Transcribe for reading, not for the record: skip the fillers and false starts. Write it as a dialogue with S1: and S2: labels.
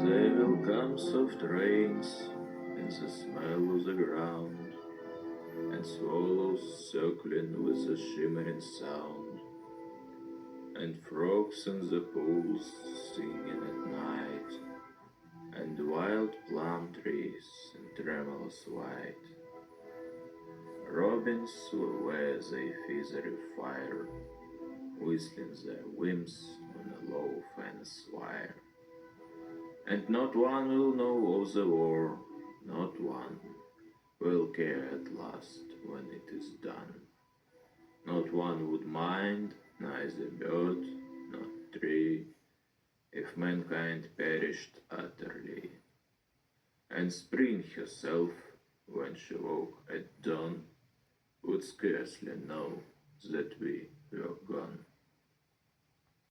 S1: They will come soft rains in the smell of the ground, and swallows circling with a shimmering sound, and frogs in the pools singing at night, and wild plum trees in tremulous white. Robins will wear their feathery fire, whistling their whims on a low fence wire. And not one will know of the war, not one will care at last when it is done. Not one would mind, neither bird nor tree, if mankind perished utterly. And Spring herself, when she woke at dawn, would scarcely know that we